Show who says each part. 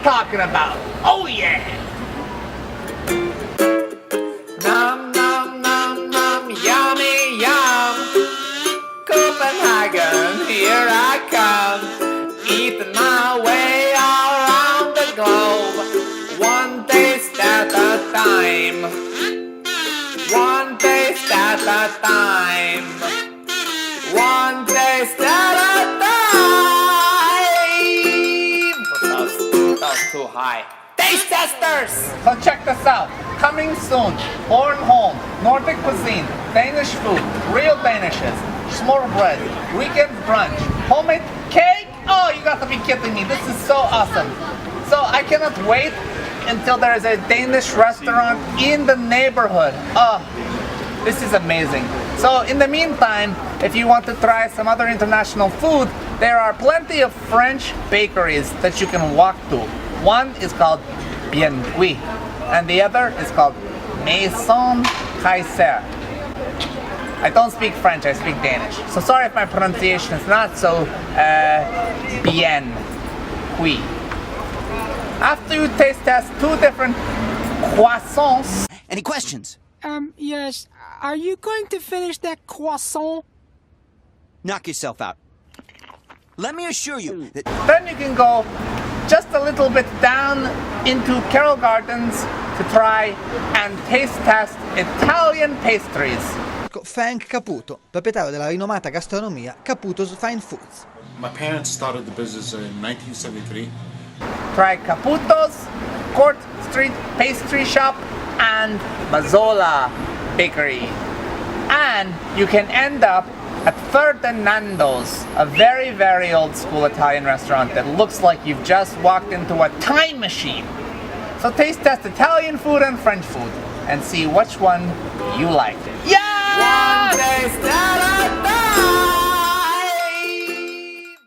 Speaker 1: talking about. Oh yeah! Nom nom nom nom, yummy yum. Copenhagen, here I come. Eating my way around the globe. One taste at a time. One taste at a time. One taste at a time. That was too high. Taste testers! So check this out. Coming soon. Bornholm, Nordic cuisine, Danish food, real Danishes, smørrebrød, weekend brunch, homemade cake. Oh, you got to be kidding me. This is so awesome. So I cannot wait until there is a Danish restaurant in the neighborhood. Oh, this is amazing. So in the meantime, if you want to try some other international food, there are plenty of French bakeries that you can walk to. One is called Bien Cuit, and the other is called Maison Kaiser. I don't speak French, I speak Danish. So sorry if my pronunciation is not so bien cuit. After you taste test two different croissants.
Speaker 2: Any questions?
Speaker 3: Yes. Are you going to finish that croissant?
Speaker 2: Knock yourself out. Let me assure you that...
Speaker 1: Then you can go just a little bit down into Carroll Gardens to try and taste test Italian pastries.
Speaker 4: Frank Caputo, proprietario della rinomata gastronomia Caputo's Fine Foods.
Speaker 5: My parents started the business in 1973.
Speaker 1: Try Caputo's, Court Street Pastry Shop, and Mazzola Bakery. And you can end up at Ferdinando's, a very, very old school Italian restaurant that looks like you've just walked into a time machine. So taste test Italian food and French food and see which one you like. Yeah! One taste at a time!